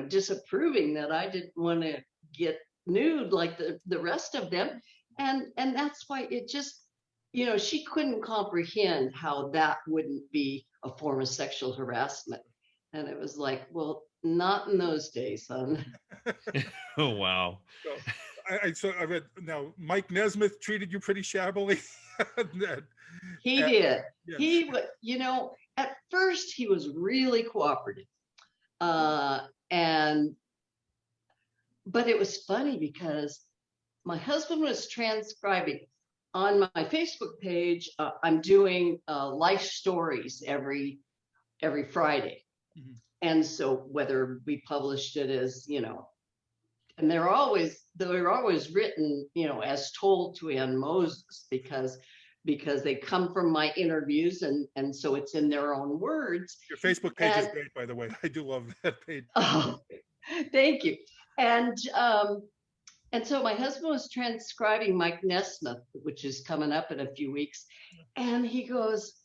disapproving that I didn't want to get nude like the rest of them. And that's why it just, she couldn't comprehend how that wouldn't be a form of sexual harassment. And it was like, well, not in those days, son. Oh, wow. So I read now Mike Nesmith treated you pretty shabbily. He did. Yes. He was, at first he was really cooperative. But it was funny because my husband was transcribing on my Facebook page. I'm doing life stories every Friday. Mm-hmm. And so whether we published it as, and they were always written, as told to Ann Moses, because they come from my interviews, and so it's in their own words. Your Facebook page is great, by the way. I do love that page. Oh, thank you. And so my husband was transcribing Mike Nesmith, which is coming up in a few weeks, and he goes,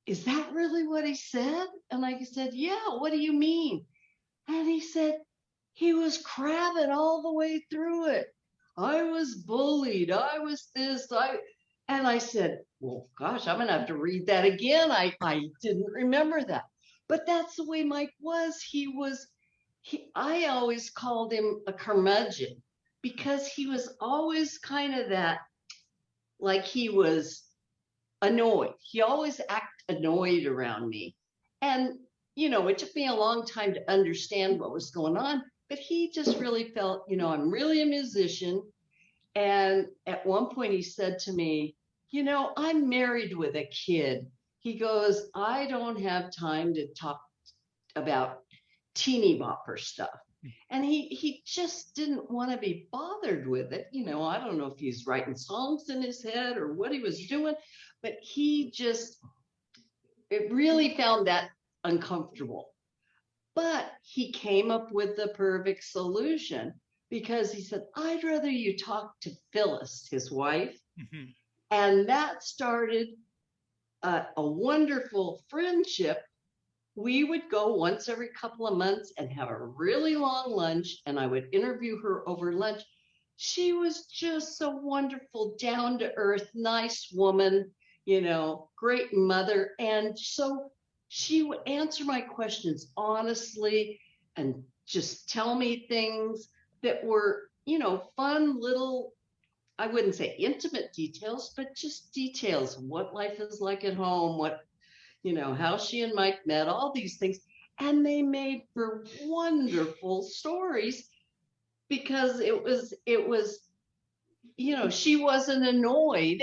"Is that really what he said?" And I said, "Yeah, what do you mean?" And he said, "He was crabbing all the way through it. I was bullied. I was this. And I said, "Well, gosh, I'm going to have to read that again. I didn't remember that." But that's the way Mike was. I always called him a curmudgeon because he was always kind of that, like he was annoyed. He always acted annoyed around me. And, it took me a long time to understand what was going on, but he just really felt, I'm really a musician. And at one point he said to me, "I'm married with a kid." He goes, "I don't have time to talk about teeny bopper stuff." And he just didn't want to be bothered with it. I don't know if he's writing songs in his head or what he was doing, but it really found that uncomfortable. But he came up with the perfect solution, because he said, "I'd rather you talk to Phyllis, his wife." Mm-hmm. And that started a wonderful friendship. We would go once every couple of months and have a really long lunch, and I would interview her over lunch. She was just so wonderful, down to earth, nice woman, great mother. And so she would answer my questions honestly and just tell me things that were, fun little, I wouldn't say intimate details, but just details of what life is like at home, how she and Mike met, all these things. And they made for wonderful stories because it was, she wasn't annoyed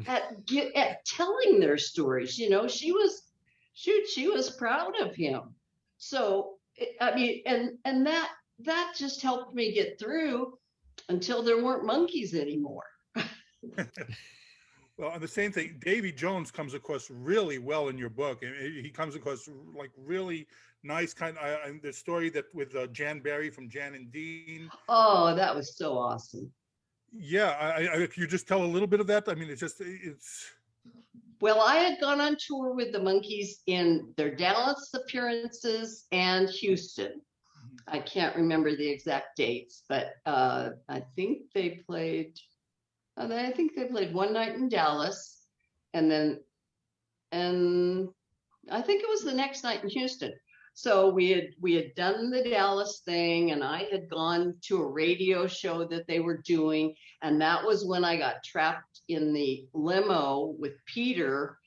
at telling their stories. She was proud of him. So, and that just helped me get through until there weren't Monkees anymore. Well, and the same thing, Davy Jones comes across really well in your book. He comes across like really nice and the story that with Jan Barry from Jan and Dean. Oh, that was so awesome. Yeah, if you just tell a little bit of that, it's. Well, I had gone on tour with the Monkees in their Dallas appearances and Houston. I can't remember the exact dates, but I think they played one night in Dallas, and I think it was the next night in Houston. So we had done the Dallas thing, and I had gone to a radio show that they were doing, and that was when I got trapped in the limo with Peter,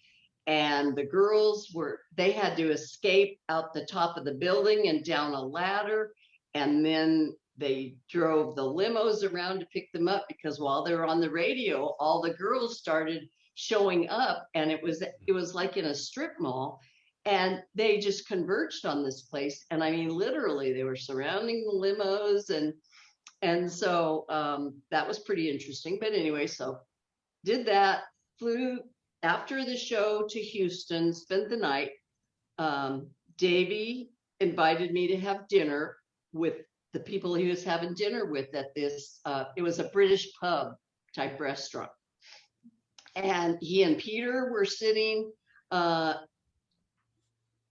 and the girls they had to escape out the top of the building and down a ladder, and then they drove the limos around to pick them up, because while they were on the radio, all the girls started showing up, and it was like in a strip mall, and they just converged on this place. And I mean, literally, they were surrounding the limos, and so that was pretty interesting. But anyway, so did that, flew after the show to Houston, spent the night. Davey invited me to have dinner with the people he was having dinner with at this, it was a British pub type restaurant. And he and Peter were sitting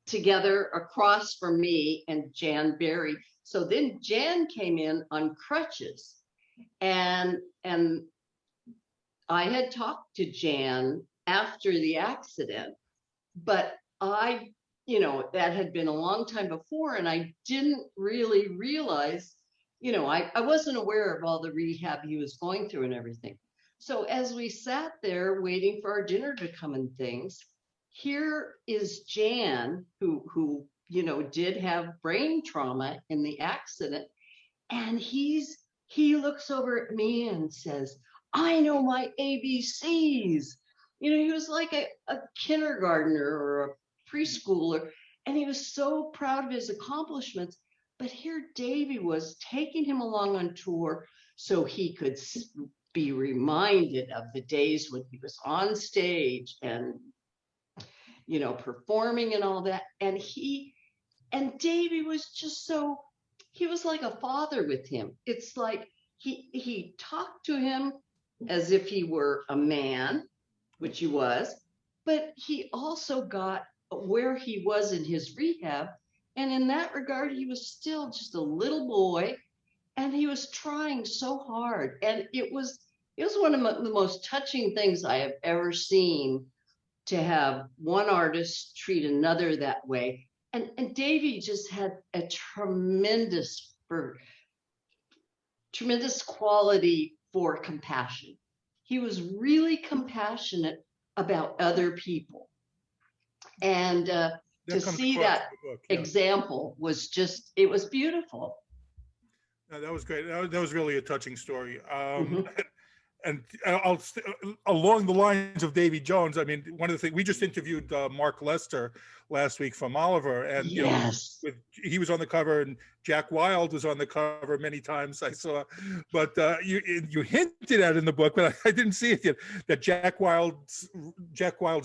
together across from me and Jan Berry. So then Jan came in on crutches, and I had talked to Jan after the accident, but that had been a long time before, and I didn't really realize, I wasn't aware of all the rehab he was going through and everything. So as we sat there waiting for our dinner to come and things, here is Jan, who did have brain trauma in the accident, and he looks over at me and says, "I know my ABCs." He was like a kindergartner or a preschooler, and he was so proud of his accomplishments. But here Davey was taking him along on tour so he could be reminded of the days when he was on stage and performing and all that. And Davey was just he was like a father with him. It's like he talked to him as if he were a man, which he was, but he also got where he was in his rehab. And in that regard, he was still just a little boy, and he was trying so hard. And it was one of the most touching things I have ever seen, to have one artist treat another that way. And Davey just had a tremendous quality for compassion. He was really compassionate about other people. And to see that example was it was beautiful. No, that was great. That was really a touching story. And along the lines of Davy Jones, I mean, one of the things, we just interviewed Mark Lester last week from Oliver, and yes, he was on the cover, and Jack Wilde was on the cover many times, I saw. But you hinted at in the book, but I didn't see it yet, that Jack Wilde's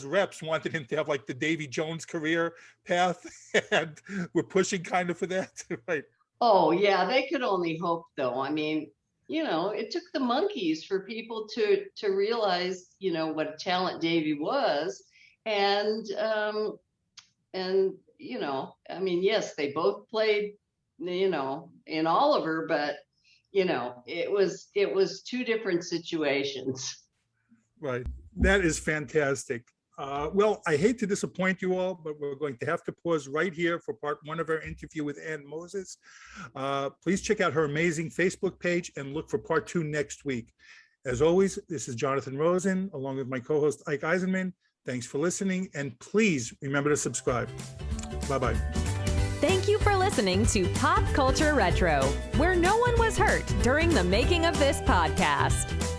reps wanted him to have like the Davy Jones career path, and we're pushing kind of for that, right? Oh yeah, they could only hope, though. I mean, it took the Monkees for people to realize, what a talent Davy was. And I mean, yes, they both played, in Oliver, but, it was two different situations. Right. That is fantastic. Well, I hate to disappoint you all, but we're going to have to pause right here for part one of our interview with Ann Moses. Please check out her amazing Facebook page and look for part two next week. As always, this is Jonathan Rosen, along with my co-host Ike Eisenmann. Thanks for listening, and please remember to subscribe. Bye-bye. Thank you for listening to Pop Culture Retro, where no one was hurt during the making of this podcast.